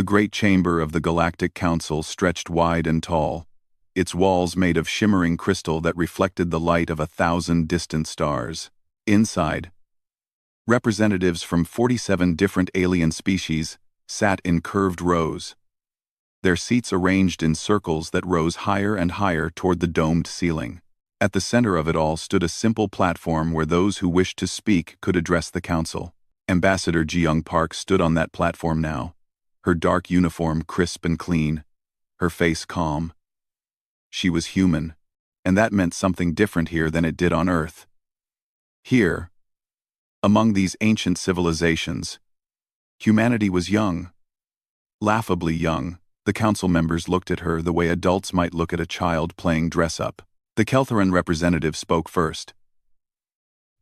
The great chamber of the Galactic Council stretched wide and tall, its walls made of shimmering crystal that reflected the light of 1,000 distant stars. Inside, representatives from 47 different alien species sat in curved rows, their seats arranged in circles that rose higher and higher toward the domed ceiling. At the center of it all stood a simple platform where those who wished to speak could address the council. Ambassador Ji-young Park stood on that platform now, her dark uniform crisp and clean, her face calm. She was human, and that meant something different here than it did on Earth. Here, among these ancient civilizations, humanity was young, laughably young. The council members looked at her the way adults might look at a child playing dress-up. The Keltheran representative spoke first.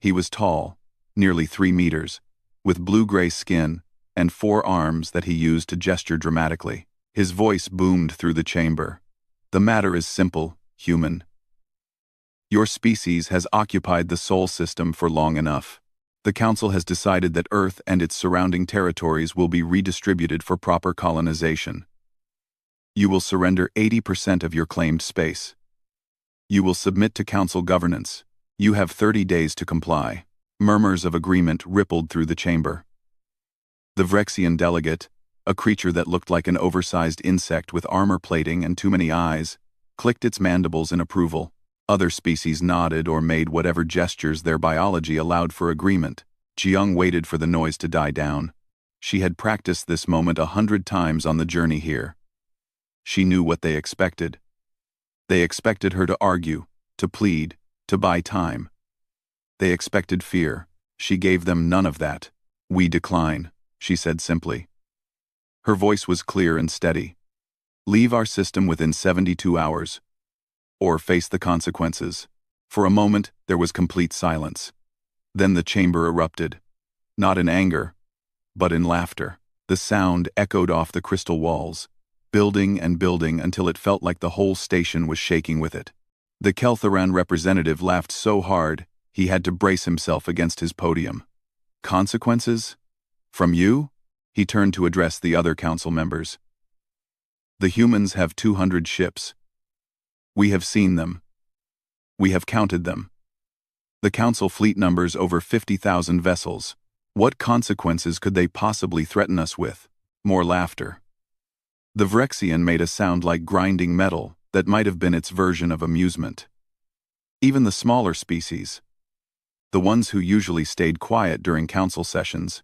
He was tall, nearly 3 meters, with blue-gray skin and 4 arms that he used to gesture dramatically. His voice boomed through the chamber. The matter is simple, human. Your species has occupied the Sol system for long enough. The Council has decided that Earth and its surrounding territories will be redistributed for proper colonization. You will surrender 80% of your claimed space. You will submit to Council governance. You have 30 days to comply. Murmurs of agreement rippled through the chamber. The Vrexian delegate, a creature that looked like an oversized insect with armor plating and too many eyes, clicked its mandibles in approval. Other species nodded or made whatever gestures their biology allowed for agreement. Ji-young waited for the noise to die down. She had practiced this moment 100 times on the journey here. She knew what they expected. They expected her to argue, to plead, to buy time. They expected fear. She gave them none of that. We decline, she said simply. Her voice was clear and steady. Leave our system within 72 hours. Or face the consequences. For a moment, there was complete silence. Then the chamber erupted. Not in anger, but in laughter. The sound echoed off the crystal walls, building and building until it felt like the whole station was shaking with it. The Keltheran representative laughed so hard, he had to brace himself against his podium. Consequences? From you? He turned to address the other council members. The humans have 200 ships. We have seen them. We have counted them. The council fleet numbers over 50,000 vessels. What consequences could they possibly threaten us with? More laughter. The Vrexian made a sound like grinding metal that might have been its version of amusement. Even the smaller species, the ones who usually stayed quiet during council sessions,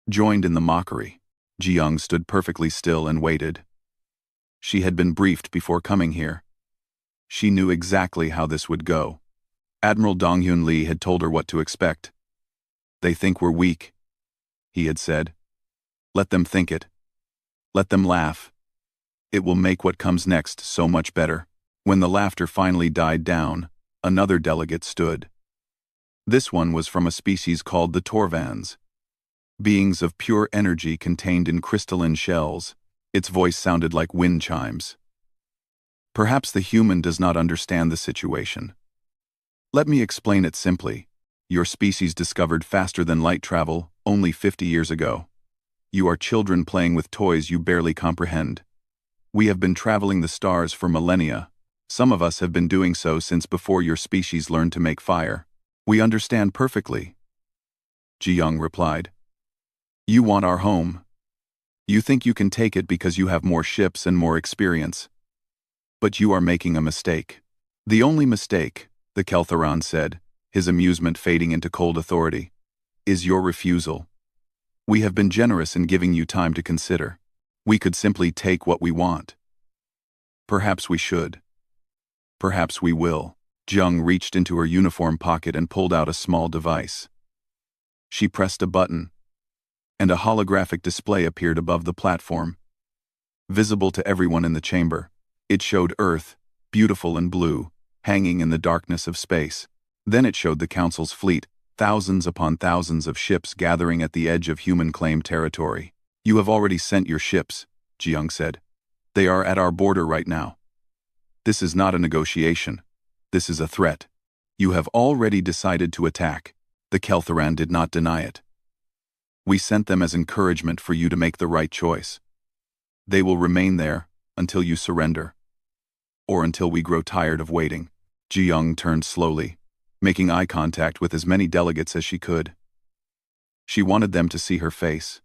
joined in the mockery. Ji-young stood perfectly still and waited. She had been briefed before coming here. She knew exactly how this would go. Admiral Donghyun Lee had told her what to expect. They think we're weak, he had said. Let them think it. Let them laugh. It will make what comes next so much better. When the laughter finally died down, another delegate stood. This one was from a species called the Torvans. Beings of pure energy contained in crystalline shells. Its voice sounded like wind chimes. Perhaps the human does not understand the situation. Let me explain it simply. Your species discovered faster than light travel only 50 years ago. You are children playing with toys you barely comprehend. We have been traveling the stars for millennia. Some of us have been doing so since before your species learned to make fire. We understand perfectly. Ji-young replied. You want our home. You think you can take it because you have more ships and more experience. But you are making a mistake. The only mistake, the Keltheran said, his amusement fading into cold authority, is your refusal. We have been generous in giving you time to consider. We could simply take what we want. Perhaps we should. Perhaps we will. Jung reached into her uniform pocket and pulled out a small device. She pressed a button, and a holographic display appeared above the platform. Visible to everyone in the chamber, it showed Earth, beautiful and blue, hanging in the darkness of space. Then it showed the Council's fleet, thousands upon thousands of ships gathering at the edge of human-claimed territory. You have already sent your ships, Ji-young said. They are at our border right now. This is not a negotiation. This is a threat. You have already decided to attack. The Keltheran did not deny it. We sent them as encouragement for you to make the right choice. They will remain there until you surrender, or until we grow tired of waiting. Ji Young turned slowly, making eye contact with as many delegates as she could. She wanted them to see her face.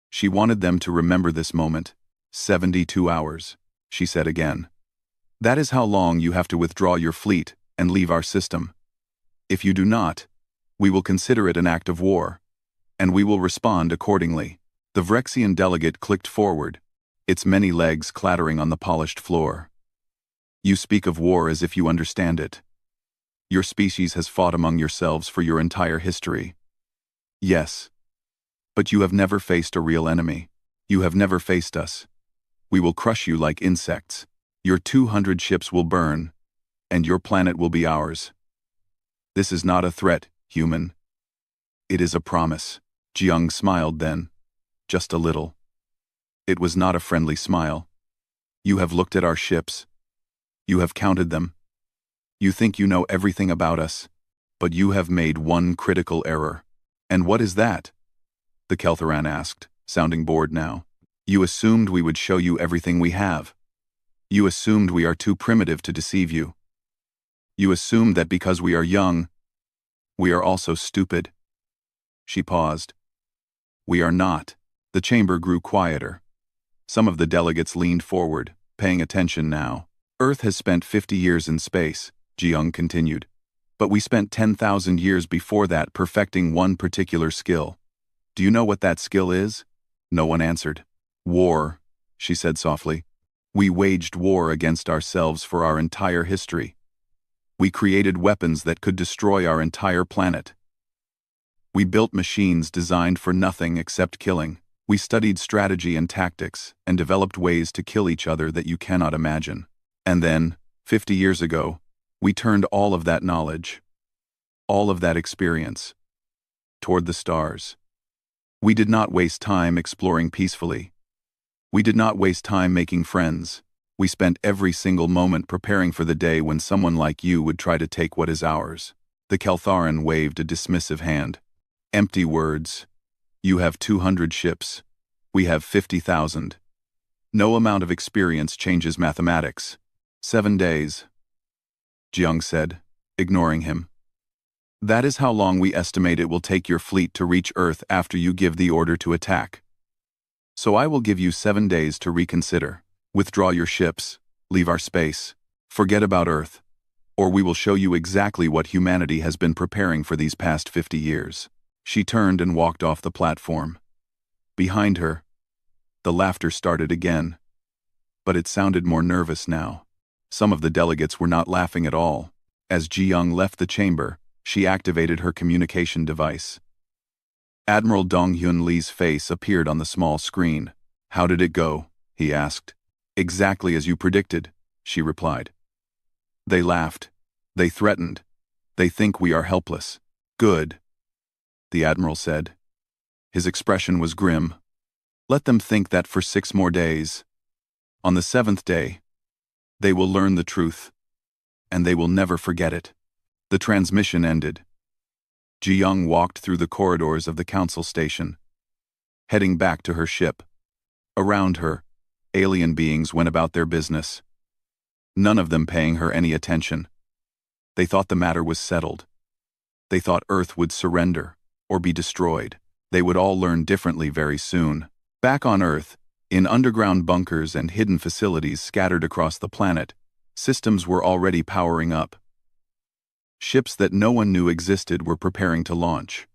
She wanted them to remember this moment. 72 hours, she said again. That is how long you have to withdraw your fleet and leave our system. If you do not, we will consider it an act of war, and we will respond accordingly. The Vrexian delegate clicked forward, its many legs clattering on the polished floor. You speak of war as if you understand it. Your species has fought among yourselves for your entire history. Yes. But you have never faced a real enemy. You have never faced us. We will crush you like insects. Your 200 ships will burn, and your planet will be ours. This is not a threat, human. It is a promise. Jiang smiled then, just a little. It was not a friendly smile. You have looked at our ships. You have counted them. You think you know everything about us, but you have made one critical error. And what is that? The Kelthoran asked, sounding bored now. You assumed we would show you everything we have. You assumed we are too primitive to deceive you. You assumed that because we are young, we are also stupid. She paused. We are not. The chamber grew quieter. Some of the delegates leaned forward, paying attention now. Earth has spent 50 years in space, Jiang continued. But we spent 10,000 years before that perfecting one particular skill. Do you know what that skill is? No one answered. War, she said softly. We waged war against ourselves for our entire history. We created weapons that could destroy our entire planet. We built machines designed for nothing except killing. We studied strategy and tactics and developed ways to kill each other that you cannot imagine. And then, 50 years ago, we turned all of that knowledge, all of that experience, toward the stars. We did not waste time exploring peacefully. We did not waste time making friends. We spent every single moment preparing for the day when someone like you would try to take what is ours. The Keltharan waved a dismissive hand. Empty words. You have 200 ships. We have 50,000. No amount of experience changes mathematics. 7 days, Jiang said, ignoring him. That is how long we estimate it will take your fleet to reach Earth after you give the order to attack. So I will give you 7 days to reconsider. Withdraw your ships, leave our space, forget about Earth, or we will show you exactly what humanity has been preparing for these past 50 years. She turned and walked off the platform. Behind her, the laughter started again, but it sounded more nervous now. Some of the delegates were not laughing at all. As Ji Young left the chamber, she activated her communication device. Admiral Dong-Hyun Lee's face appeared on the small screen. How did it go? He asked. Exactly as you predicted, she replied. They laughed. They threatened. They think we are helpless. Good, the Admiral said. His expression was grim. Let them think that for 6 more days. On the 7th day, they will learn the truth, and they will never forget it. The transmission ended. Ji Young walked through the corridors of the council station, heading back to her ship. Around her, alien beings went about their business, none of them paying her any attention. They thought the matter was settled. They thought Earth would surrender or be destroyed. They would all learn differently very soon. Back on Earth, in underground bunkers and hidden facilities scattered across the planet, systems were already powering up. Ships that no one knew existed were preparing to launch.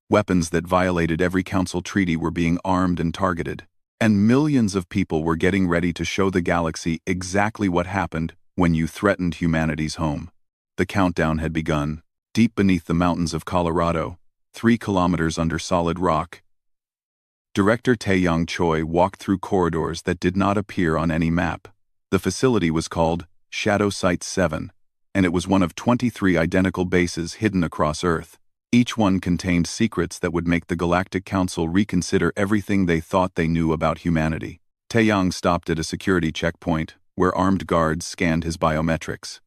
Weapons that violated every council treaty were being armed and targeted. And millions of people were getting ready to show the galaxy exactly what happened when you threatened humanity's home. The countdown had begun. Deep beneath the mountains of Colorado, 3 kilometers under solid rock, Director Taeyang Choi walked through corridors that did not appear on any map. The facility was called Shadow Site 7, and it was one of 23 identical bases hidden across Earth. Each one contained secrets that would make the Galactic Council reconsider everything they thought they knew about humanity. Taeyang stopped at a security checkpoint, where armed guards scanned his biometrics.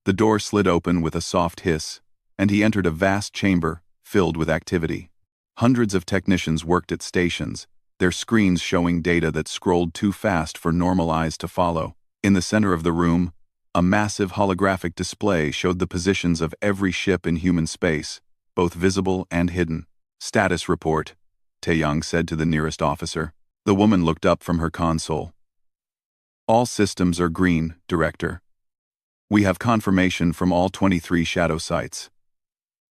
The door slid open with a soft hiss, and he entered a vast chamber filled with activity. Hundreds of technicians worked at stations, their screens showing data that scrolled too fast for normal eyes to follow. In the center of the room, a massive holographic display showed the positions of every ship in human space, both visible and hidden. "Status report," Taeyang said to the nearest officer. The woman looked up from her console. "All systems are green, Director. We have confirmation from all 23 shadow sites.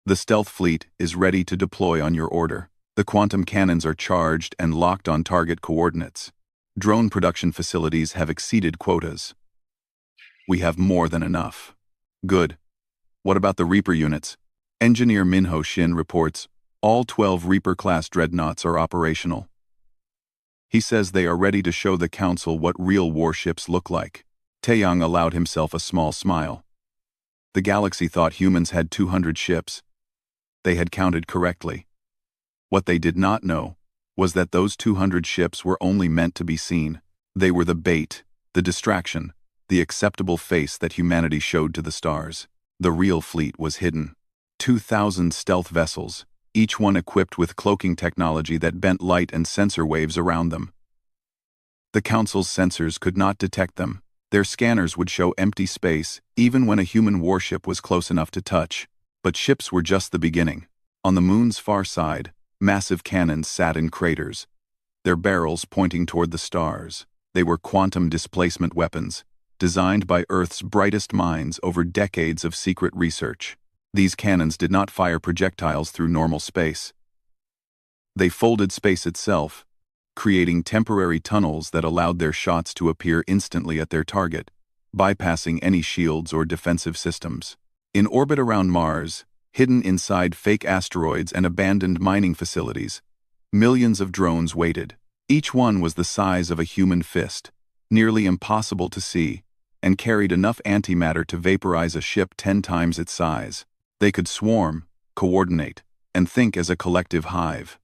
The stealth fleet is ready to deploy on your order. The quantum cannons are charged and locked on target coordinates. Drone production facilities have exceeded quotas. We have more than enough." "Good. What about the Reaper units?" Engineer Minho Shin reports, "All 12 Reaper-class dreadnoughts are operational. He says they are ready to show the Council what real warships look like." Taeyang allowed himself a small smile. The galaxy thought humans had 200 ships. They had counted correctly. What they did not know was that those 200 ships were only meant to be seen. They were the bait, the distraction, the acceptable face that humanity showed to the stars. The real fleet was hidden. 2,000 stealth vessels, each one equipped with cloaking technology that bent light and sensor waves around them. The Council's sensors could not detect them. Their scanners would show empty space, even when a human warship was close enough to touch. But ships were just the beginning. On the moon's far side, massive cannons sat in craters, their barrels pointing toward the stars. They were quantum displacement weapons, designed by Earth's brightest minds over decades of secret research. These cannons did not fire projectiles through normal space. They folded space itself, creating temporary tunnels that allowed their shots to appear instantly at their target, bypassing any shields or defensive systems. In orbit around Mars, hidden inside fake asteroids and abandoned mining facilities, millions of drones waited. Each one was the size of a human fist, nearly impossible to see, and carried enough antimatter to vaporize a ship 10 times its size. They could swarm, coordinate, and think as a collective hive.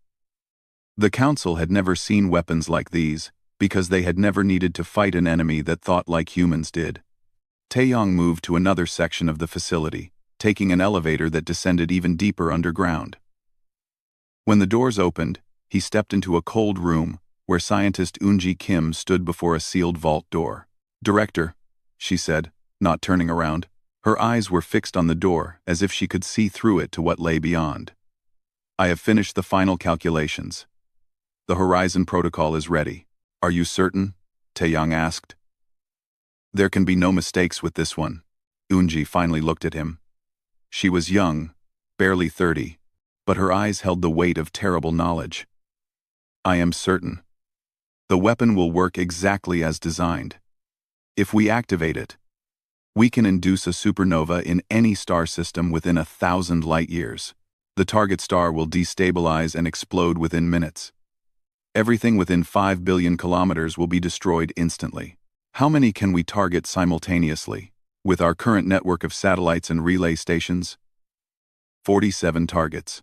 The Council had never seen weapons like these, because they had never needed to fight an enemy that thought like humans did. Taeyang moved to another section of the facility, taking an elevator that descended even deeper underground. When the doors opened, he stepped into a cold room where scientist Eunji Kim stood before a sealed vault door. "Director," she said, not turning around. Her eyes were fixed on the door, as if she could see through it to what lay beyond. "I have finished the final calculations. The Horizon Protocol is ready." "Are you certain?" Taeyang asked. "There can be no mistakes with this one." Eunji finally looked at him. She was young, barely 30, but her eyes held the weight of terrible knowledge. "I am certain. The weapon will work exactly as designed. If we activate it, we can induce a supernova in any star system within 1,000 light-years. The target star will destabilize and explode within minutes. Everything within 5 billion kilometers will be destroyed instantly. How many can we target simultaneously, with our current network of satellites and relay stations?" 47 targets.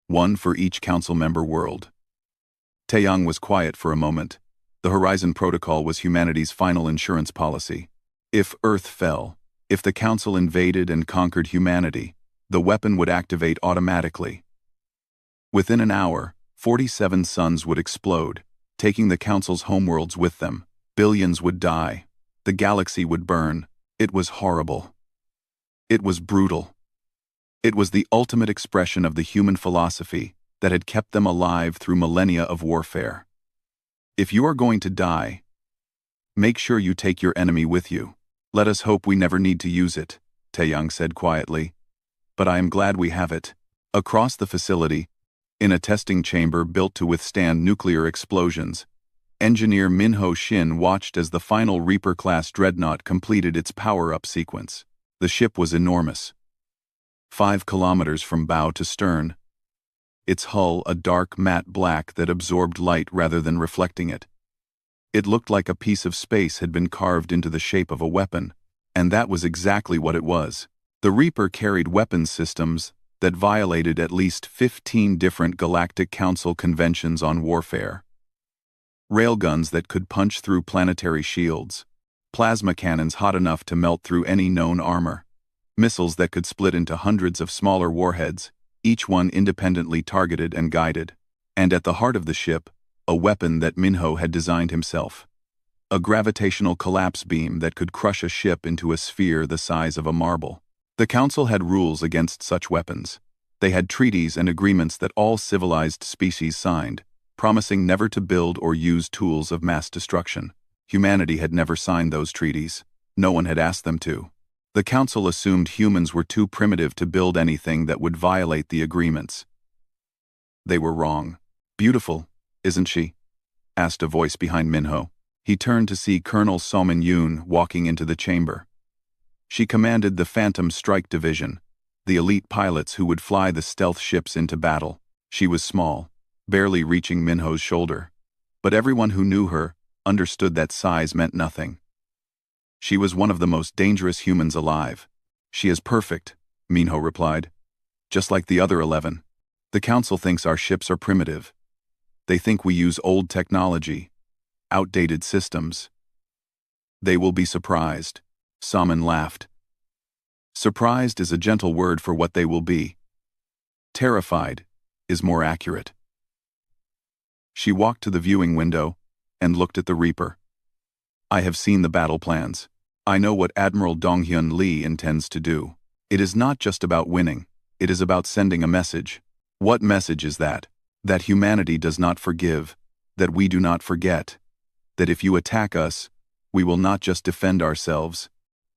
One for each Council member world. Taeyang was quiet for a moment. The Horizon Protocol was humanity's final insurance policy. If Earth fell, if the Council invaded and conquered humanity, the weapon would activate automatically. Within an hour, 47 suns would explode, taking the Council's homeworlds with them. Billions would die. The galaxy would burn. It was horrible. It was brutal. It was the ultimate expression of the human philosophy that had kept them alive through millennia of warfare. "If you are going to die, make sure you take your enemy with you. Let us hope we never need to use it," Taeyang said quietly. "But I am glad we have it." Across the facility, in a testing chamber built to withstand nuclear explosions, engineer Minho Shin watched as the final Reaper-class dreadnought completed its power-up sequence. The ship was enormous. 5 kilometers from bow to stern. Its hull a dark matte black that absorbed light rather than reflecting it. It looked like a piece of space had been carved into the shape of a weapon, and that was exactly what it was. The Reaper carried weapons systems that violated at least 15 different Galactic Council conventions on warfare. Railguns that could punch through planetary shields, plasma cannons hot enough to melt through any known armor, missiles that could split into hundreds of smaller warheads, each one independently targeted and guided. And at the heart of the ship, a weapon that Minho had designed himself. A gravitational collapse beam that could crush a ship into a sphere the size of a marble. The Council had rules against such weapons. They had treaties and agreements that all civilized species signed, promising never to build or use tools of mass destruction. Humanity had never signed those treaties. No one had asked them to. The Council assumed humans were too primitive to build anything that would violate the agreements. They were wrong. "Beautiful, isn't she?" asked a voice behind Minho. He turned to see Colonel Somin Yoon walking into the chamber. She commanded the Phantom Strike Division, the elite pilots who would fly the stealth ships into battle. She was small, barely reaching Minho's shoulder. But everyone who knew her understood that size meant nothing. She was one of the most dangerous humans alive. "She is perfect," Minho replied. "Just like the other 11. The Council thinks our ships are primitive. They think we use old technology, outdated systems. They will be surprised." Somin laughed. "Surprised is a gentle word for what they will be. Terrified is more accurate." She walked to the viewing window and looked at the Reaper. "I have seen the battle plans. I know what Admiral Donghyun Lee intends to do. It is not just about winning. It is about sending a message." "What message is that?" "That humanity does not forgive, that we do not forget, that if you attack us, we will not just defend ourselves.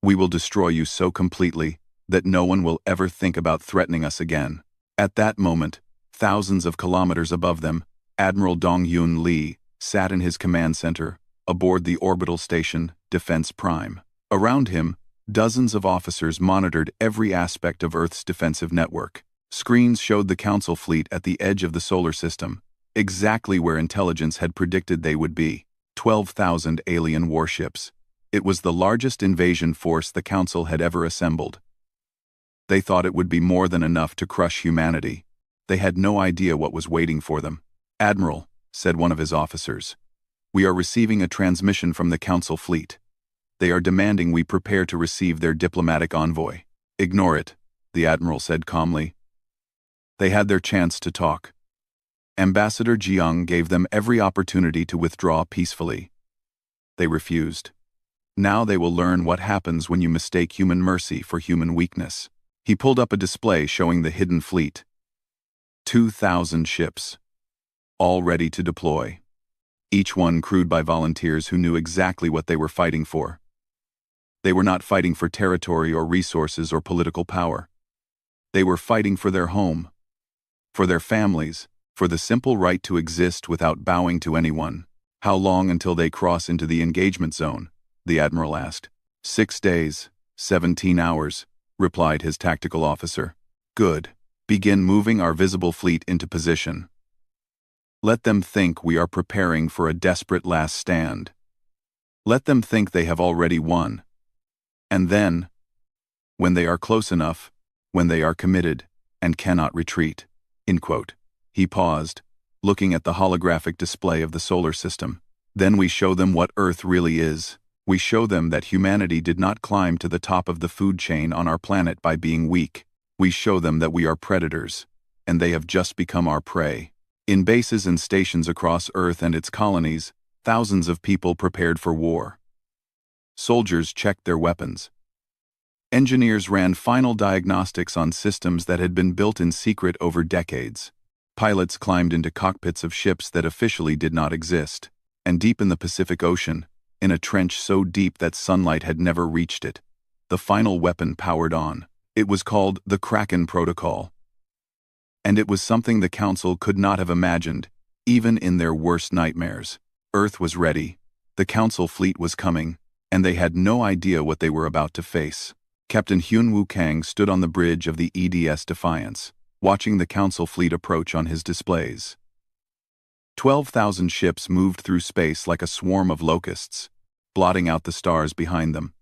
We will destroy you so completely that no one will ever think about threatening us again." At that moment, thousands of kilometers above them, Admiral Donghyun Lee sat in his command center, aboard the orbital station, Defense Prime. Around him, dozens of officers monitored every aspect of Earth's defensive network. Screens showed the Council fleet at the edge of the solar system, exactly where intelligence had predicted they would be. 12,000 alien warships. It was the largest invasion force the Council had ever assembled. They thought it would be more than enough to crush humanity. They had no idea what was waiting for them. "Admiral," said one of his officers, "we are receiving a transmission from the Council fleet. They are demanding we prepare to receive their diplomatic envoy." "Ignore it," the Admiral said calmly. They had their chance to talk. Ambassador Jiang gave them every opportunity to withdraw peacefully. They refused. Now they will learn what happens when you mistake human mercy for human weakness. He pulled up a display showing the hidden fleet. 2,000 ships, all ready to deploy. Each one crewed by volunteers who knew exactly what they were fighting for. They were not fighting for territory or resources or political power. They were fighting for their home, for their families, for the simple right to exist without bowing to anyone. "How long until they cross into the engagement zone?" the Admiral asked. 6 days, 17 hours, replied his tactical officer. "Good. Begin moving our visible fleet into position. Let them think we are preparing for a desperate last stand. Let them think they have already won. And then, when they are close enough, when they are committed, and cannot retreat." End quote. He paused, looking at the holographic display of the solar system. "Then we show them what Earth really is. We show them that humanity did not climb to the top of the food chain on our planet by being weak. We show them that we are predators, and they have just become our prey." In bases and stations across Earth and its colonies, thousands of people prepared for war. Soldiers checked their weapons. Engineers ran final diagnostics on systems that had been built in secret over decades. Pilots climbed into cockpits of ships that officially did not exist. And deep in the Pacific Ocean, in a trench so deep that sunlight had never reached it, the final weapon powered on. It was called the Kraken Protocol. And it was something the Council could not have imagined, even in their worst nightmares. Earth was ready, the Council fleet was coming, and they had no idea what they were about to face. Captain Hyun-Woo Kang stood on the bridge of the EDS Defiance, watching the Council fleet approach on his displays. 12,000 ships moved through space like a swarm of locusts, blotting out the stars behind them.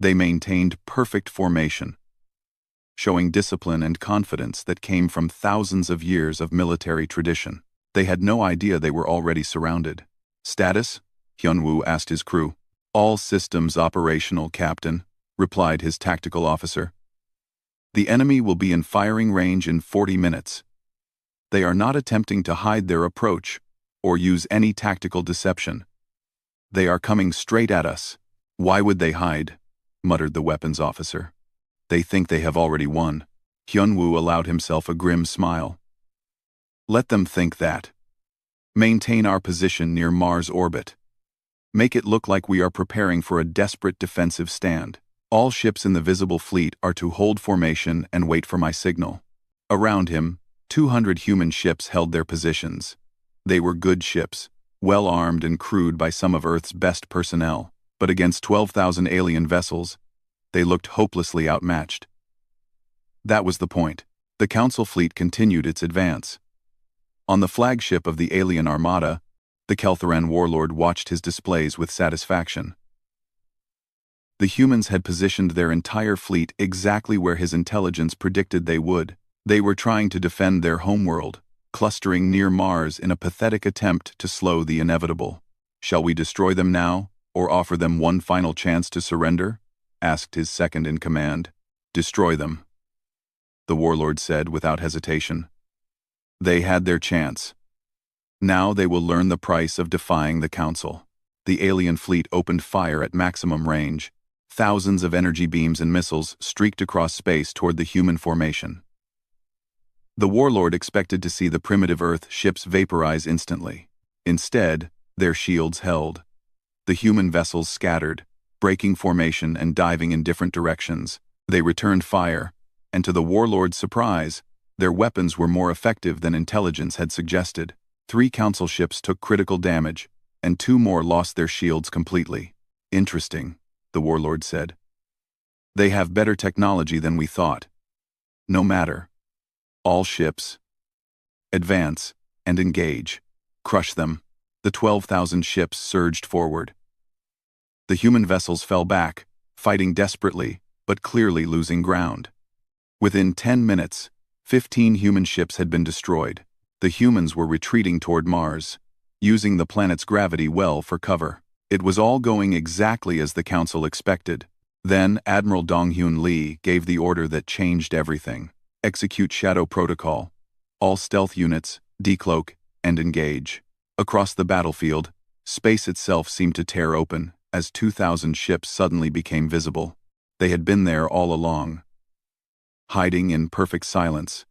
They maintained perfect formation, showing discipline and confidence that came from thousands of years of military tradition. They had no idea they were already surrounded. "Status?" Hyun-Woo asked his crew. "All systems operational, Captain," replied his tactical officer. "The enemy will be in firing range in 40 minutes. They are not attempting to hide their approach. or use any tactical deception. They are coming straight at us. Why would they hide? Muttered the weapons officer. They think they have already won. Hyunwoo allowed himself a grim smile. Let them think that. Maintain our position near Mars orbit. Make it look like we are preparing for a desperate defensive stand. All ships in the visible fleet are to hold formation and wait for my signal. Around him, 200 human ships held their positions. They were good ships, well armed and crewed by some of Earth's best personnel, but against 12,000 alien vessels, they looked hopelessly outmatched. That was the point. The Council fleet continued its advance. On the flagship of the alien armada, the Kelthoran warlord watched his displays with satisfaction. The humans had positioned their entire fleet exactly where his intelligence predicted they would. They were trying to defend their homeworld, clustering near Mars in a pathetic attempt to slow the inevitable. Shall we destroy them now, or offer them one final chance to surrender? Asked his second-in-command. Destroy them, the warlord said without hesitation. They had their chance. Now they will learn the price of defying the Council. The alien fleet opened fire at maximum range. Thousands of energy beams and missiles streaked across space toward the human formation. The warlord expected to see the primitive Earth ships vaporize instantly. Instead, their shields held. The human vessels scattered, breaking formation and diving in different directions. They returned fire, and to the warlord's surprise, their weapons were more effective than intelligence had suggested. 3 Council ships took critical damage, and 2 more lost their shields completely. Interesting, the warlord said. They have better technology than we thought. No matter. All ships. Advance and engage. Crush them. The 12,000 ships surged forward. The human vessels fell back, fighting desperately, but clearly losing ground. Within 10 minutes, 15 human ships had been destroyed. The humans were retreating toward Mars, using the planet's gravity well for cover. It was all going exactly as the Council expected. Then Admiral Donghyun Lee gave the order that changed everything. Execute Shadow Protocol. All stealth units, decloak, and engage. Across the battlefield, space itself seemed to tear open as 2,000 ships suddenly became visible. They had been there all along, hiding in perfect silence,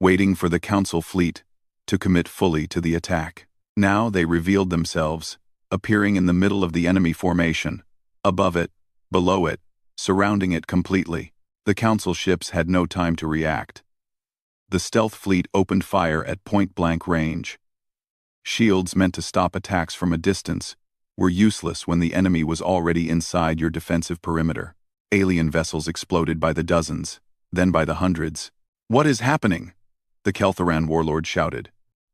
waiting for the Council fleet to commit fully to the attack. Now they revealed themselves, appearing in the middle of the enemy formation, above it, below it, surrounding it completely. The Council ships had no time to react. The stealth fleet opened fire at point-blank range. Shields meant to stop attacks from a distance were useless when the enemy was already inside your defensive perimeter. Alien vessels exploded by the dozens, then by the hundreds. What is happening? The Kelthoran warlord shouted.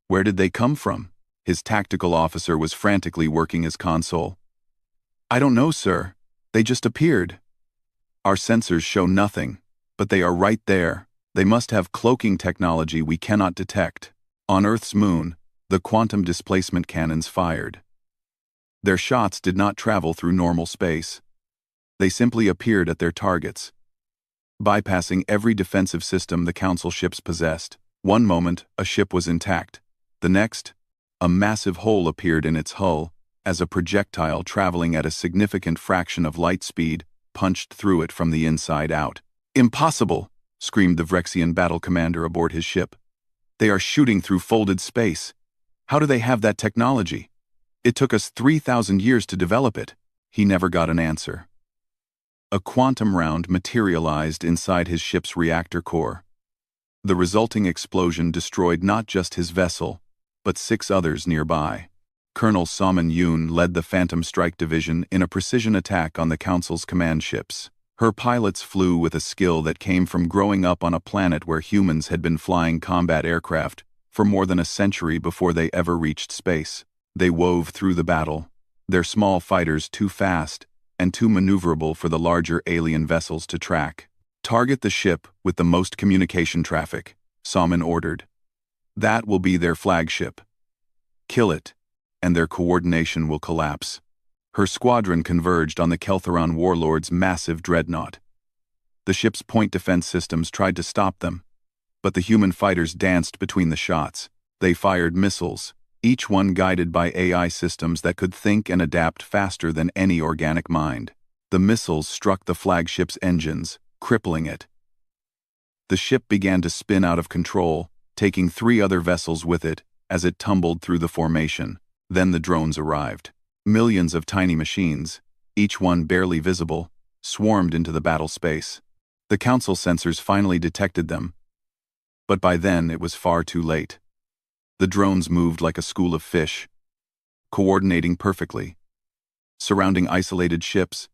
Where did they come from? His tactical officer was frantically working his console. I don't know, sir. They just appeared. Our sensors show nothing, but they are right there. They must have cloaking technology we cannot detect. On Earth's moon, the quantum displacement cannons fired. Their shots did not travel through normal space. They simply appeared at their targets, bypassing every defensive system the Council ships possessed. One moment, a ship was intact. The next, a massive hole appeared in its hull as a projectile traveling at a significant fraction of light speed punched through it from the inside out. Impossible! Screamed the Vrexian battle commander aboard his ship. They are shooting through folded space. How do they have that technology? It took us 3,000 years to develop it. He never got an answer. A quantum round materialized inside his ship's reactor core. The resulting explosion destroyed not just his vessel, but 6 others nearby. Colonel Saman Yoon led the Phantom Strike Division in a precision attack on the Council's command ships. Her pilots flew with a skill that came from growing up on a planet where humans had been flying combat aircraft for more than a century before they ever reached space. They wove through the battle, their small fighters too fast and too maneuverable for the larger alien vessels to track. Target the ship with the most communication traffic, Saman ordered. That will be their flagship. Kill it, and their coordination will collapse. Her squadron converged on the Kelthoran warlord's massive dreadnought. The ship's point defense systems tried to stop them, but the human fighters danced between the shots. They fired missiles, each one guided by AI systems that could think and adapt faster than any organic mind. The missiles struck the flagship's engines, crippling it. The ship began to spin out of control, taking 3 other vessels with it as it tumbled through the formation. Then the drones arrived. Millions of tiny machines, each one barely visible, swarmed into the battle space. The Council sensors finally detected them, but by then it was far too late. The drones moved like a school of fish, coordinating perfectly, surrounding isolated ships,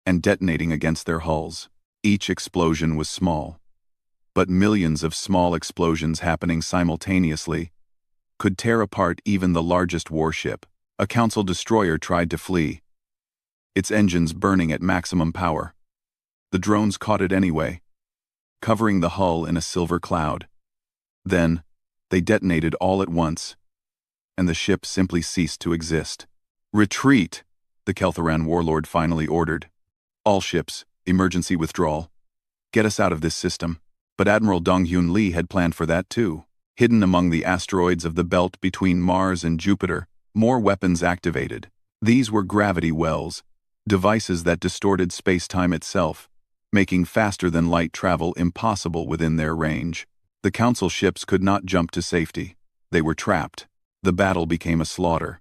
and detonating against their hulls. Each explosion was small, but millions of small explosions happening simultaneously could tear apart even the largest warship. A Council destroyer tried to flee, its engines burning at maximum power. The drones caught it anyway, covering the hull in a silver cloud. Then, they detonated all at once, and the ship simply ceased to exist. "Retreat!" the Kelthoran warlord finally ordered. "All ships, emergency withdrawal. Get us out of this system." But Admiral Dong-Hyun Lee had planned for that too. Hidden among the asteroids of the belt between Mars and Jupiter, more weapons activated. These were gravity wells, devices that distorted space-time itself, making faster-than-light travel impossible within their range. The Council ships could not jump to safety. They were trapped. The battle became a slaughter.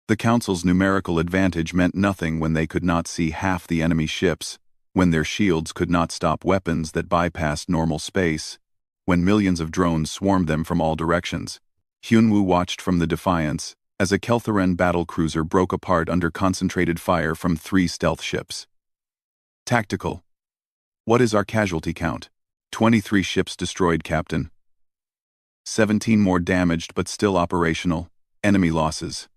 The Council's numerical advantage meant nothing when they could not see half the enemy ships, when their shields could not stop weapons that bypassed normal space, when millions of drones swarmed them from all directions. Hyunwoo watched from the Defiance as a Kelthoran battlecruiser broke apart under concentrated fire from 3 stealth ships. Tactical. What is our casualty count? 23 ships destroyed, Captain. 17 more damaged but still operational. Enemy losses.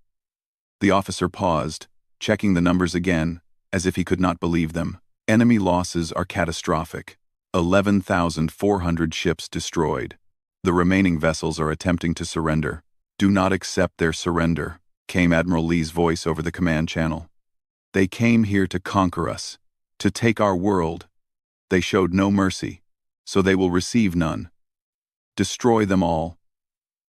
The officer paused, checking the numbers again, as if he could not believe them. Enemy losses are catastrophic. 11,400 ships destroyed. The remaining vessels are attempting to surrender. "Do not accept their surrender," came Admiral Lee's voice over the command channel. "They came here to conquer us, to take our world. They showed no mercy, so they will receive none. Destroy them all,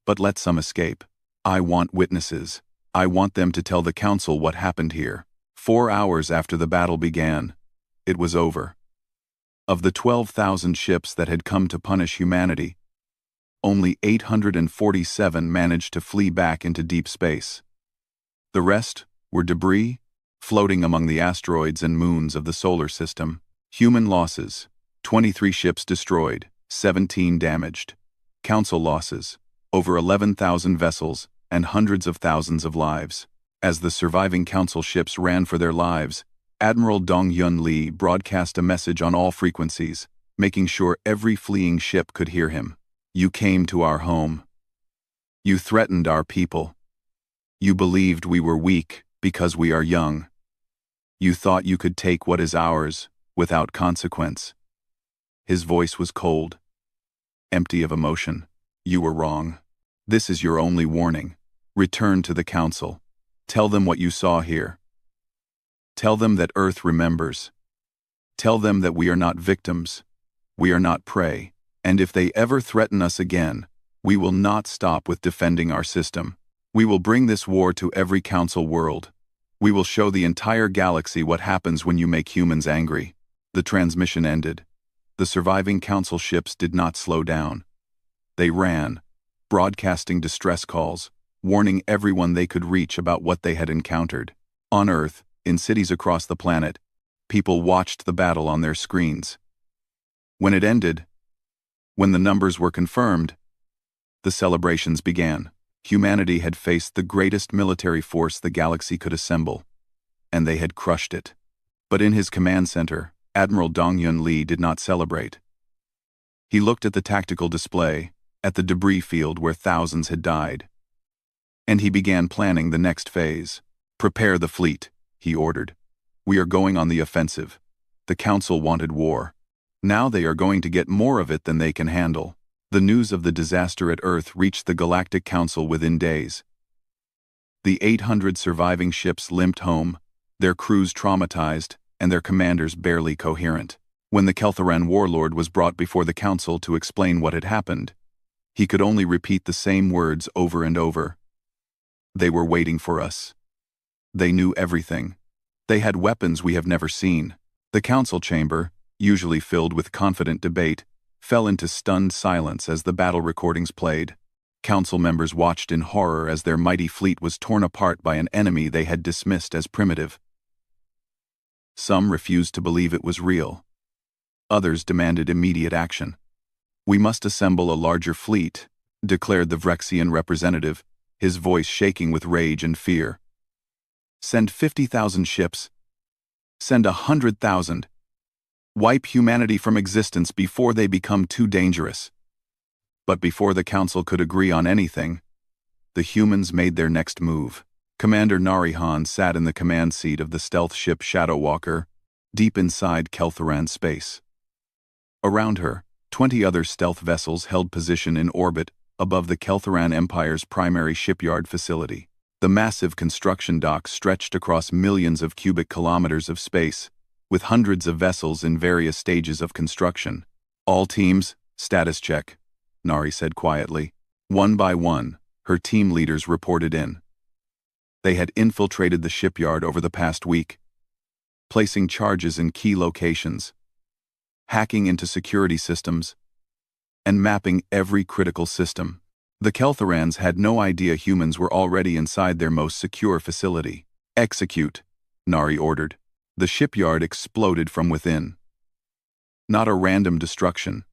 but let some escape. I want witnesses. I want them to tell the Council what happened here." 4 hours after the battle began, it was over. Of the 12,000 ships that had come to punish humanity, only 847 managed to flee back into deep space. The rest were debris, floating among the asteroids and moons of the solar system. Human losses: 23 ships destroyed, 17 damaged. Council losses: over 11,000 vessels and hundreds of thousands of lives. As the surviving Council ships ran for their lives, Admiral Dong-Hyun Lee broadcast a message on all frequencies, making sure every fleeing ship could hear him. "You came to our home. You threatened our people. You believed we were weak because we are young. You thought you could take what is ours without consequence." His voice was cold, empty of emotion. "You were wrong. This is your only warning. Return to the Council. Tell them what you saw here. Tell them that Earth remembers. Tell them that we are not victims. We are not prey. And if they ever threaten us again, we will not stop with defending our system. We will bring this war to every Council world. We will show the entire galaxy what happens when you make humans angry." The transmission ended. The surviving Council ships did not slow down. They ran, broadcasting distress calls, warning everyone they could reach about what they had encountered. On Earth, in cities across the planet, people watched the battle on their screens. When it ended, when the numbers were confirmed, the celebrations began. Humanity had faced the greatest military force the galaxy could assemble, and they had crushed it. But in his command center, Admiral Dong-Hyun Lee did not celebrate. He looked at the tactical display, at the debris field where thousands had died. And he began planning the next phase. "Prepare the fleet," he ordered. "We are going on the offensive." The Council wanted war. Now they are going to get more of it than they can handle. The news of the disaster at Earth reached the Galactic Council within days. The 800 surviving ships limped home, their crews traumatized, and their commanders barely coherent. When the Kelthoran warlord was brought before the Council to explain what had happened, He could only repeat the same words over and over. They were waiting for us. They knew everything. They had weapons we have never seen. The council chamber, usually filled with confident debate, fell into stunned silence as the battle recordings played. Council members watched in horror as their mighty fleet was torn apart by an enemy they had dismissed as primitive. Some refused to believe it was real. Others demanded immediate action. "We must assemble a larger fleet," declared the Vrexian representative, his voice shaking with rage and fear. "Send 50,000 ships. Send 100,000. Wipe humanity from existence before they become too dangerous." But before the council could agree on anything, the humans made their next move. Commander Narihan sat in the command seat of the stealth ship Shadow Walker, deep inside Kelthoran space. Around her, 20 other stealth vessels held position in orbit above the Kelthoran Empire's primary shipyard facility. The massive construction docks stretched across millions of cubic kilometers of space, with hundreds of vessels in various stages of construction. "All teams, status check," Nari said quietly. One by one, her team leaders reported in. They had infiltrated the shipyard over the past week, placing charges in key locations, hacking into security systems, and mapping every critical system. The Kelthorans had no idea humans were already inside their most secure facility. "Execute," Nari ordered. The shipyard exploded from within. Not a random destruction,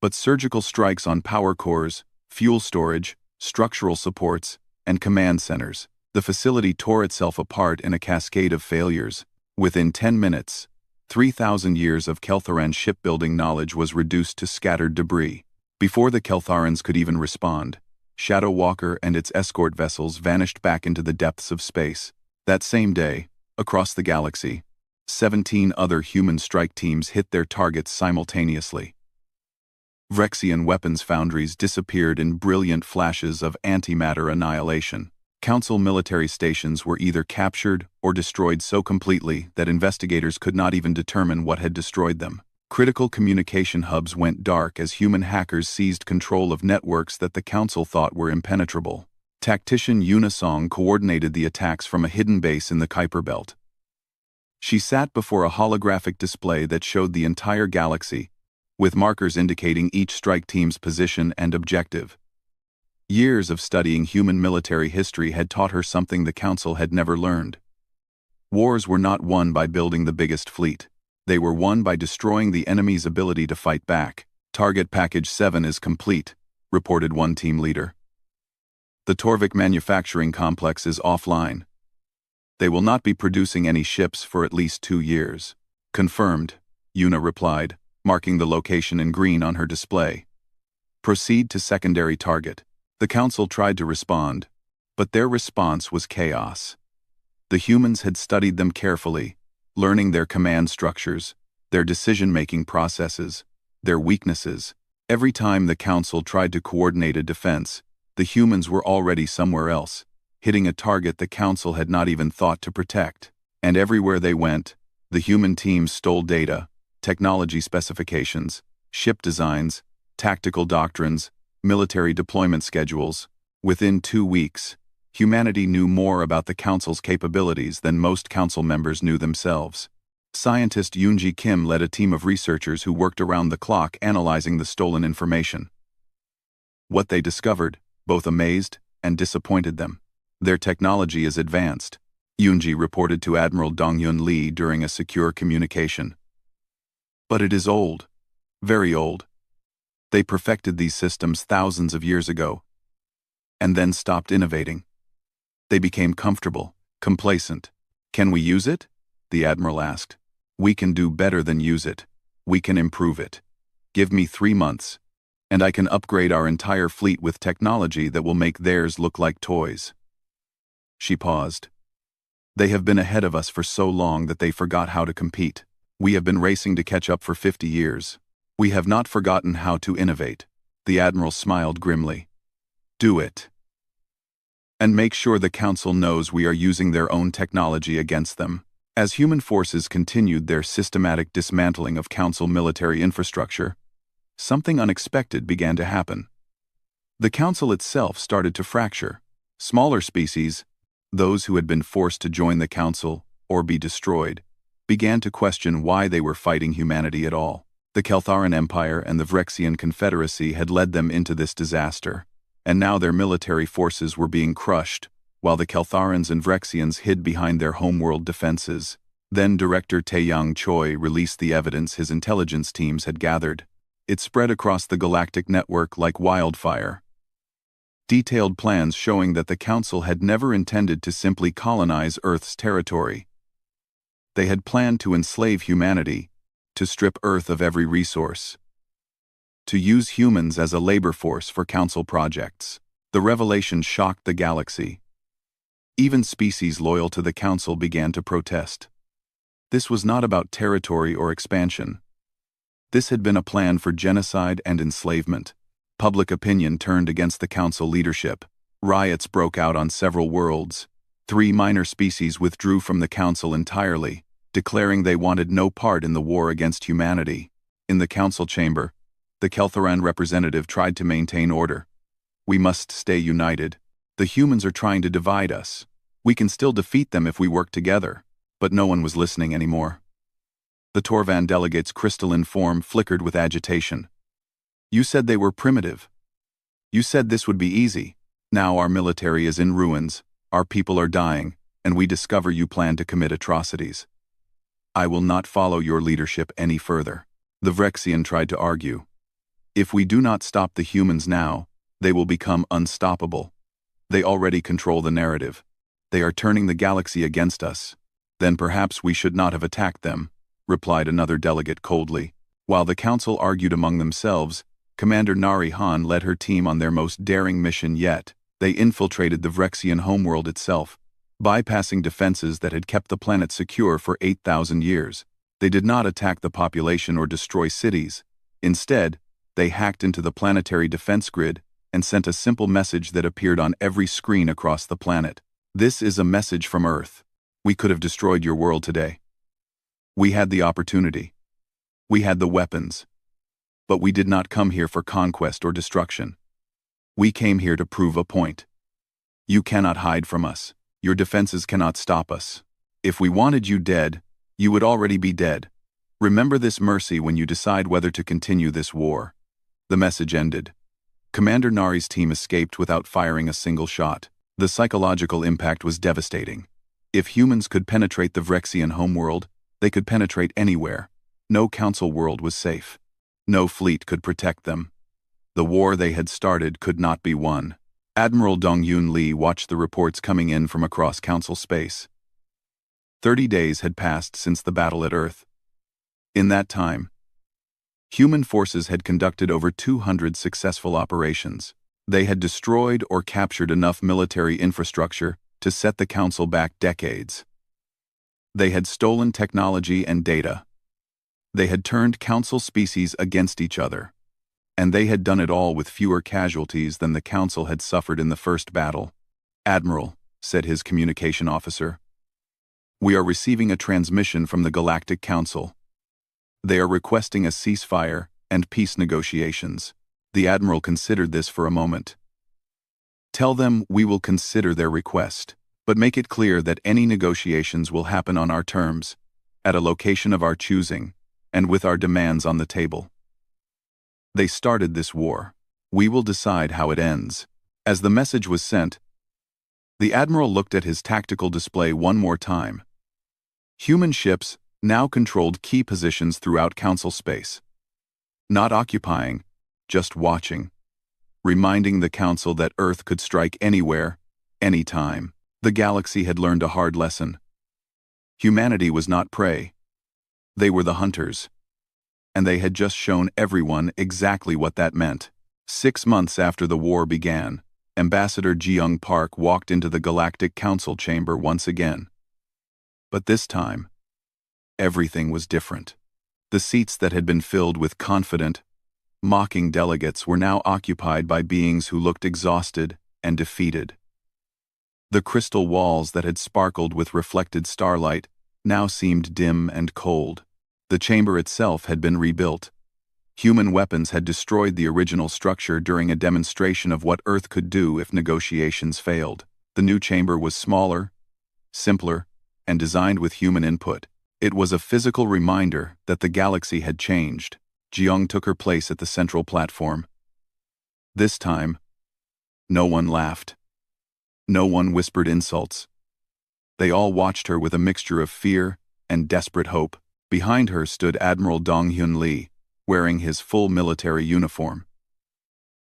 but surgical strikes on power cores, fuel storage, structural supports, and command centers. The facility tore itself apart in a cascade of failures. Within 10 minutes, 3,000 years of Kelthoran shipbuilding knowledge was reduced to scattered debris. Before the Keltharans could even respond, Shadow Walker and its escort vessels vanished back into the depths of space. That same day, across the galaxy, 17 other human strike teams hit their targets simultaneously. Vrexian weapons foundries disappeared in brilliant flashes of antimatter annihilation. Council military stations were either captured or destroyed so completely that investigators could not even determine what had destroyed them. Critical communication hubs went dark as human hackers seized control of networks that the Council thought were impenetrable. Tactician Unisong coordinated the attacks from a hidden base in the Kuiper Belt. She sat before a holographic display that showed the entire galaxy, with markers indicating each strike team's position and objective. Years of studying human military history had taught her something the Council had never learned. Wars were not won by building the biggest fleet. They were won by destroying the enemy's ability to fight back. "Target Package 7 is complete," reported one team leader. "The Torvik manufacturing complex is offline. They will not be producing any ships for at least 2 years." "Confirmed," Una replied, marking the location in green on her display. "Proceed to secondary target." The Council tried to respond, but their response was chaos. The humans had studied them carefully, learning their command structures, their decision-making processes, their weaknesses. Every time the Council tried to coordinate a defense, the humans were already somewhere else, hitting a target the Council had not even thought to protect. And everywhere they went, the human teams stole data, technology specifications, ship designs, tactical doctrines, military deployment schedules. Within 2 weeks, humanity knew more about the Council's capabilities than most Council members knew themselves. Scientist Yoonji Kim led a team of researchers who worked around the clock analyzing the stolen information. What they discovered both amazed and disappointed them. "Their technology is advanced," Yoonji reported to Admiral Dongyun Lee during a secure communication. "But it is old. Very old. They perfected these systems thousands of years ago, and then stopped innovating. They became comfortable, complacent." "Can we use it?" the Admiral asked. "We can do better than use it. We can improve it. Give me 3 months, and I can upgrade our entire fleet with technology that will make theirs look like toys." She paused. "They have been ahead of us for so long that they forgot how to compete. We have been racing to catch up for 50 years. We have not forgotten how to innovate." The Admiral smiled grimly. "Do it. And make sure the Council knows we are using their own technology against them." As human forces continued their systematic dismantling of Council military infrastructure, something unexpected began to happen. The council itself started to fracture. Smaller species, those who had been forced to join the council or be destroyed, began to question why they were fighting humanity at all. The Keltharan Empire and the Vrexian Confederacy had led them into this disaster, and now their military forces were being crushed, while the Keltharans and Vrexians hid behind their homeworld defenses. Then Director Taeyang Choi released the evidence his intelligence teams had gathered. It spread across the Galactic network like wildfire. Detailed plans showing that the Council had never intended to simply colonize Earth's territory. They had planned to enslave humanity, to strip Earth of every resource, to use humans as a labor force for Council projects. The revelation shocked the galaxy. Even species loyal to the Council began to protest. This was not about territory or expansion. This had been a plan for genocide and enslavement. Public opinion turned against the Council leadership. Riots broke out on several worlds. 3 minor species withdrew from the Council entirely, declaring they wanted no part in the war against humanity. In the Council chamber, the Keltharan representative tried to maintain order. "We must stay united. The humans are trying to divide us. We can still defeat them if we work together." But no one was listening anymore. The Torvan delegate's crystalline form flickered with agitation. "You said they were primitive. You said this would be easy. Now our military is in ruins, our people are dying, and we discover you plan to commit atrocities. I will not follow your leadership any further." The Vrexian tried to argue. "If we do not stop the humans now, they will become unstoppable. They already control the narrative. They are turning the galaxy against us. Then perhaps we should not have attacked them," replied another delegate coldly. While the council argued among themselves, Commander Nari Han led her team on their most daring mission yet. They infiltrated the Vrexian homeworld itself, bypassing defenses that had kept the planet secure for 8,000 years. They did not attack the population or destroy cities. Instead, they hacked into the planetary defense grid and sent a simple message that appeared on every screen across the planet. "This is a message from Earth. We could have destroyed your world today. We had the opportunity. We had the weapons. But we did not come here for conquest or destruction. We came here to prove a point. You cannot hide from us. Your defenses cannot stop us. If we wanted you dead, you would already be dead. Remember this mercy when you decide whether to continue this war." The message ended. Commander Nari's team escaped without firing a single shot. The psychological impact was devastating. If humans could penetrate the Vrexian homeworld, they could penetrate anywhere. No council world was safe. No fleet could protect them. The war they had started could not be won. Admiral Dong-Yun Lee watched the reports coming in from across council space. 30 days had passed since the battle at Earth. In that time, human forces had conducted over 200 successful operations. They had destroyed or captured enough military infrastructure to set the Council back decades. They had stolen technology and data. They had turned Council species against each other. And they had done it all with fewer casualties than the Council had suffered in the first battle. "Admiral," said his communication officer, "we are receiving a transmission from the Galactic Council. They are requesting a ceasefire and peace negotiations." The Admiral considered this for a moment. "Tell them we will consider their request, but make it clear that any negotiations will happen on our terms, at a location of our choosing, and with our demands on the table. They started this war. We will decide how it ends." As the message was sent, the Admiral looked at his tactical display one more time. Human ships now controlled key positions throughout Council space. Not occupying, just watching, reminding the Council that Earth could strike anywhere, anytime. The galaxy had learned a hard lesson. Humanity was not prey. They were the hunters. And they had just shown everyone exactly what that meant. 6 months after the war began, Ambassador Ji-Young Park walked into the Galactic Council chamber once again. But this time, everything was different. The seats that had been filled with confident, mocking delegates were now occupied by beings who looked exhausted and defeated. The crystal walls that had sparkled with reflected starlight now seemed dim and cold. The chamber itself had been rebuilt. Human weapons had destroyed the original structure during a demonstration of what Earth could do if negotiations failed. The new chamber was smaller, simpler, and designed with human input. It was a physical reminder that the galaxy had changed. Jiyoung took her place at the central platform. This time, no one laughed. No one whispered insults. They all watched her with a mixture of fear and desperate hope. Behind her stood Admiral Dong-Hyun Lee, wearing his full military uniform.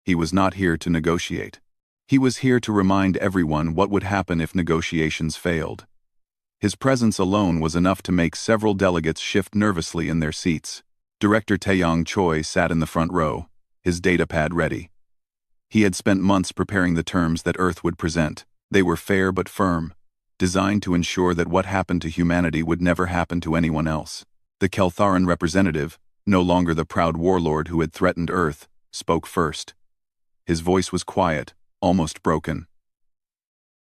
He was not here to negotiate. He was here to remind everyone what would happen if negotiations failed. His presence alone was enough to make several delegates shift nervously in their seats. Director Taeyong Choi sat in the front row, his datapad ready. He had spent months preparing the terms that Earth would present. They were fair but firm, designed to ensure that what happened to humanity would never happen to anyone else. The Keltharan representative, no longer the proud warlord who had threatened Earth, spoke first. His voice was quiet, almost broken.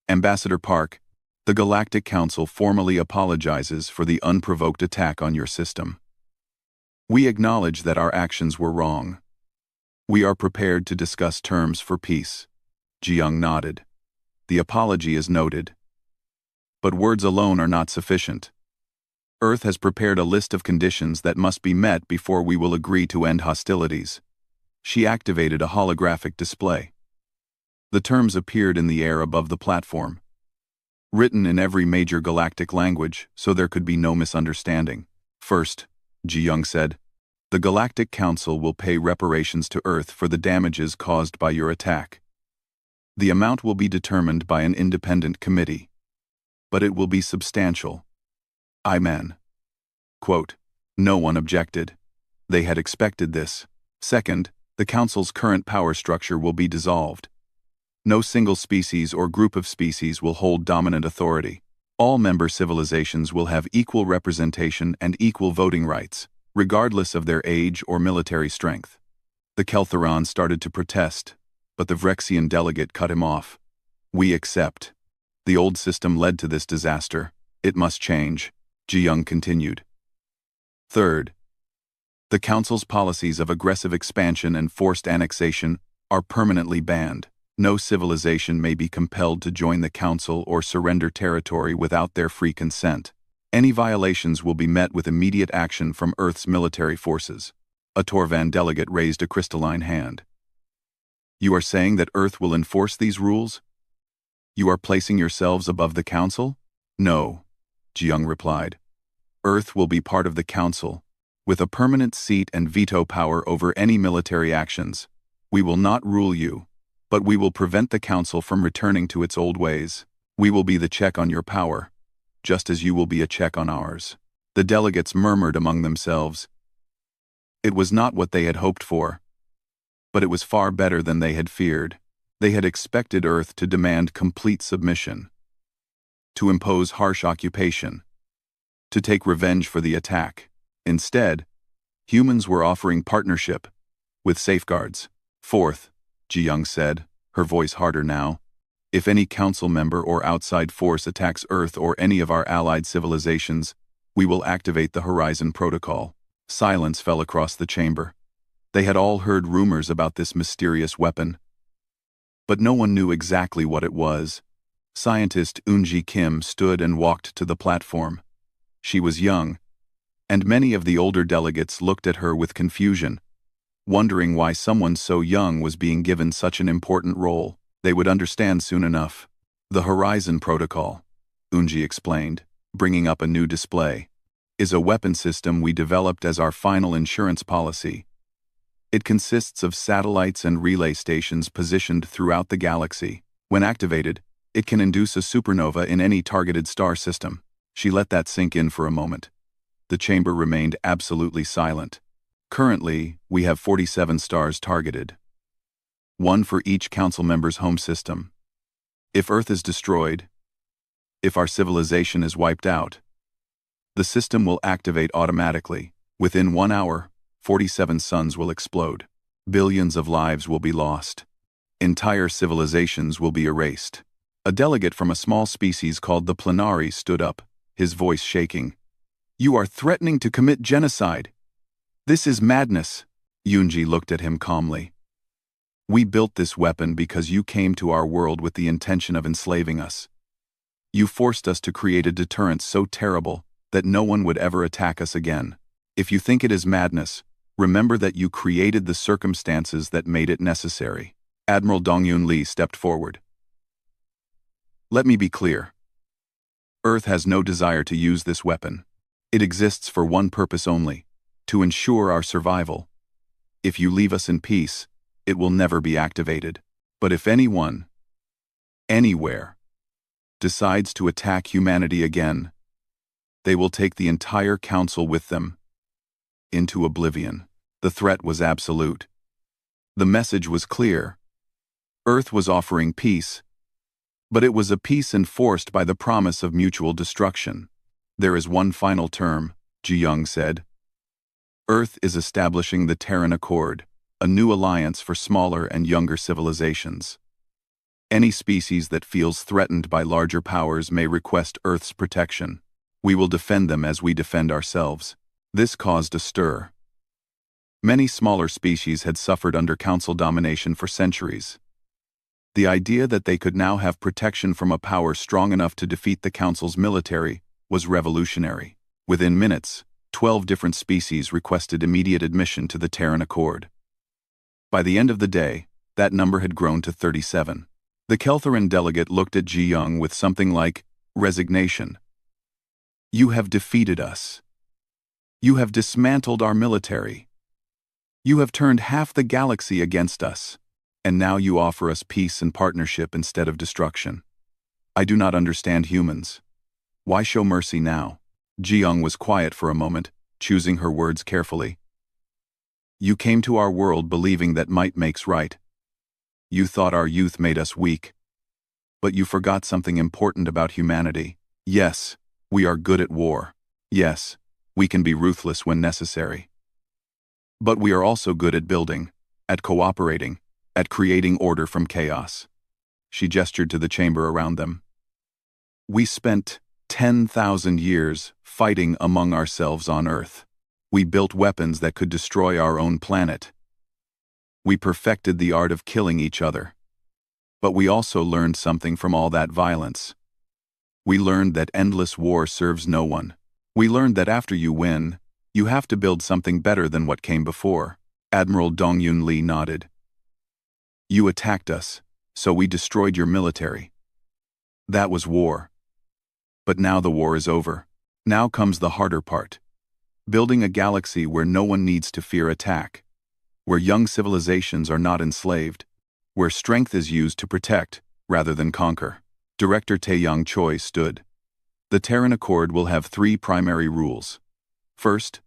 Ambassador Park, the Galactic Council formally apologizes for the unprovoked attack on your system. We acknowledge that our actions were wrong. We are prepared to discuss terms for peace. Jiyoung nodded. The apology is noted. But words alone are not sufficient. Earth has prepared a list of conditions that must be met before we will agree to end hostilities. She activated a holographic display. The terms appeared in the air above the platform, written in every major galactic language so there could be no misunderstanding. First, Jiyoung said, the Galactic Council will pay reparations to Earth for the damages caused by your attack. The amount will be determined by an independent committee, but it will be substantial. Amen. Quote, no one objected. They had expected this. Second, the Council's current power structure will be dissolved. No single species or group of species will hold dominant authority. All member civilizations will have equal representation and equal voting rights, regardless of their age or military strength. The Keltharan started to protest, but the Vrexian delegate cut him off. We accept. The old system led to this disaster. It must change, Jiyoung continued. Third, the Council's policies of aggressive expansion and forced annexation are permanently banned. No civilization may be compelled to join the Council or surrender territory without their free consent. Any violations will be met with immediate action from Earth's military forces. A Torvan delegate raised a crystalline hand. You are saying that Earth will enforce these rules? You are placing yourselves above the Council? No, Jiyoung replied. Earth will be part of the Council, with a permanent seat and veto power over any military actions. We will not rule you, but we will prevent the Council from returning to its old ways. We will be the check on your power, just as you will be a check on ours. The delegates murmured among themselves. It was not what they had hoped for, but it was far better than they had feared. They had expected Earth to demand complete submission, to impose harsh occupation, to take revenge for the attack. Instead, humans were offering partnership, with safeguards. Fourth, Jiyoung said, her voice harder now, if any Council member or outside force attacks Earth or any of our allied civilizations, we will activate the Horizon Protocol. Silence fell across the chamber. They had all heard rumors about this mysterious weapon, but no one knew exactly what it was. Scientist Eunji Kim stood and walked to the platform. She was young, and many of the older delegates looked at her with confusion, wondering why someone so young was being given such an important role. They would understand soon enough. The Horizon Protocol, Eunji explained, bringing up a new display, is a weapon system we developed as our final insurance policy. It consists of satellites and relay stations positioned throughout the galaxy. When activated, it can induce a supernova in any targeted star system. She let that sink in for a moment. The chamber remained absolutely silent. Currently, we have 47 stars targeted. One for each Council member's home system. If Earth is destroyed, if our civilization is wiped out, the system will activate automatically. Within 1 hour, 47 suns will explode. Billions of lives will be lost. Entire civilizations will be erased. A delegate from a small species called the Plenari stood up, his voice shaking. You are threatening to commit genocide. This is madness. Yunji looked at him calmly. We built this weapon because you came to our world with the intention of enslaving us. You forced us to create a deterrent so terrible that no one would ever attack us again. If you think it is madness, remember that you created the circumstances that made it necessary. Admiral Dongyun Lee stepped forward. Let me be clear. Earth has no desire to use this weapon. It exists for one purpose only, to ensure our survival. If you leave us in peace, it will never be activated. But if anyone, anywhere, decides to attack humanity again, they will take the entire council with them into oblivion. The threat was absolute. The message was clear. Earth was offering peace, but it was a peace enforced by the promise of mutual destruction. There is one final term, Ji Young said. Earth is establishing the Terran Accord, a new alliance for smaller and younger civilizations. Any species that feels threatened by larger powers may request Earth's protection. We will defend them as we defend ourselves. This caused a stir. Many smaller species had suffered under Council domination for centuries. The idea that they could now have protection from a power strong enough to defeat the Council's military was revolutionary. Within minutes, 12 different species requested immediate admission to the Terran Accord. By the end of the day, that number had grown to 37. The Keltharan delegate looked at Ji Young with something like resignation. You have defeated us. You have dismantled our military. You have turned half the galaxy against us, and now you offer us peace and partnership instead of destruction. I do not understand humans. Why show mercy now? Ji Young was quiet for a moment, choosing her words carefully. You came to our world believing that might makes right. You thought our youth made us weak. But you forgot something important about humanity. Yes, we are good at war. Yes, we can be ruthless when necessary. But we are also good at building, at cooperating, at creating order from chaos. She gestured to the chamber around them. We spent 10,000 years fighting among ourselves on Earth. We built weapons that could destroy our own planet. We perfected the art of killing each other. But we also learned something from all that violence. We learned that endless war serves no one. We learned that after you win, you have to build something better than what came before. Admiral Dongyun Lee nodded. You attacked us, so we destroyed your military. That was war. But now the war is over. Now comes the harder part. Building a galaxy where no one needs to fear attack. Where young civilizations are not enslaved. Where strength is used to protect, rather than conquer. Director Taeyang Choi stood. The Terran Accord will have 3 primary rules. First,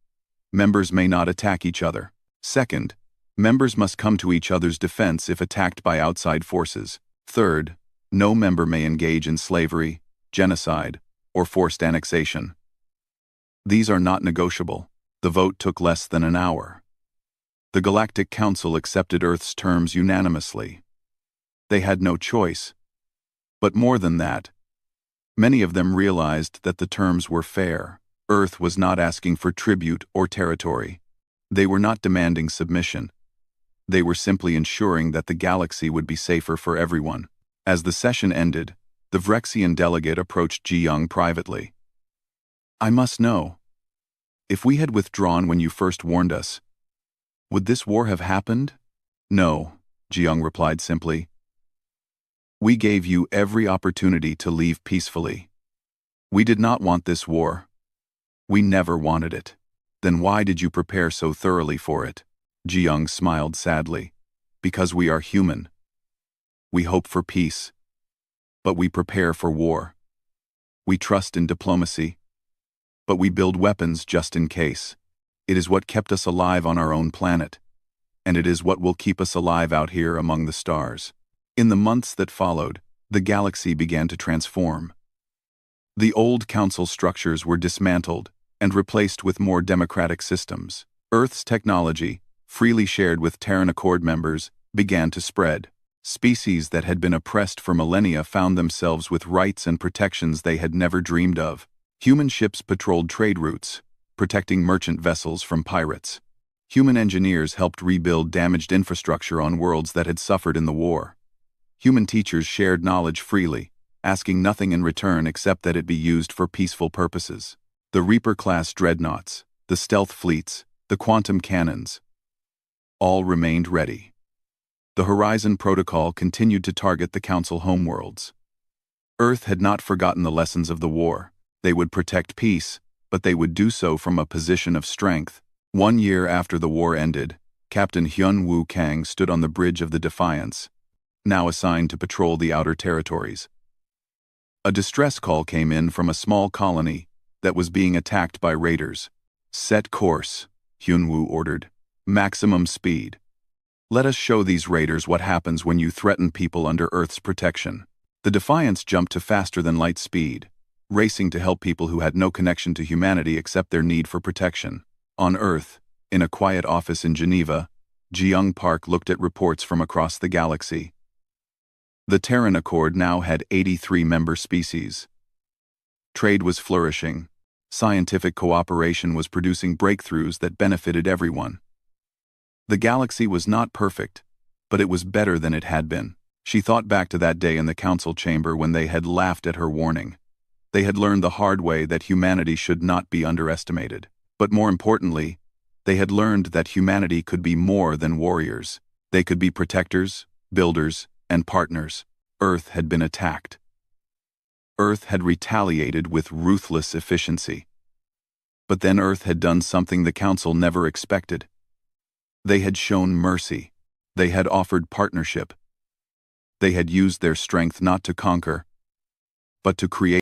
members may not attack each other. Second, members must come to each other's defense if attacked by outside forces. Third, no member may engage in slavery, genocide, or forced annexation. These are not negotiable. The vote took less than an hour. The Galactic Council accepted Earth's terms unanimously. They had no choice. But more than that, many of them realized that the terms were fair. Earth was not asking for tribute or territory. They were not demanding submission. They were simply ensuring that the galaxy would be safer for everyone. As the session ended, the Vrexian delegate approached Ji Young privately. I must know. If we had withdrawn when you first warned us, would this war have happened? No, Ji Young replied simply. We gave you every opportunity to leave peacefully. We did not want this war. We never wanted it. Then why did you prepare so thoroughly for it? Ji Young smiled sadly. Because we are human. We hope for peace. But we prepare for war. We trust in diplomacy. But we build weapons just in case. It is what kept us alive on our own planet. And it is what will keep us alive out here among the stars. In the months that followed, the galaxy began to transform. The old council structures were dismantled and replaced with more democratic systems. Earth's technology, freely shared with Terran Accord members, began to spread. Species that had been oppressed for millennia found themselves with rights and protections they had never dreamed of. Human ships patrolled trade routes, protecting merchant vessels from pirates. Human engineers helped rebuild damaged infrastructure on worlds that had suffered in the war. Human teachers shared knowledge freely, asking nothing in return except that it be used for peaceful purposes. The Reaper-class dreadnoughts, the stealth fleets, the quantum cannons, all remained ready. The Horizon Protocol continued to target the Council homeworlds. Earth had not forgotten the lessons of the war. They would protect peace, but they would do so from a position of strength. 1 year after the war ended, Captain Hyun-Woo Kang stood on the bridge of the Defiance, now assigned to patrol the outer territories. A distress call came in from a small colony that was being attacked by raiders. "Set course," Hyun-Woo ordered. "Maximum speed. Let us show these raiders what happens when you threaten people under Earth's protection." The Defiance jumped to faster than light speed, racing to help people who had no connection to humanity except their need for protection. On Earth, in a quiet office in Geneva, Ji-young Park looked at reports from across the galaxy. The Terran Accord now had 83 member species. Trade was flourishing. Scientific cooperation was producing breakthroughs that benefited everyone. The galaxy was not perfect, but it was better than it had been. She thought back to that day in the council chamber when they had laughed at her warning. They had learned the hard way that humanity should not be underestimated. But more importantly, they had learned that humanity could be more than warriors. They could be protectors, builders, and partners. Earth had been attacked. Earth had retaliated with ruthless efficiency. But then Earth had done something the Council never expected. They had shown mercy. They had offered partnership. They had used their strength not to conquer, but to create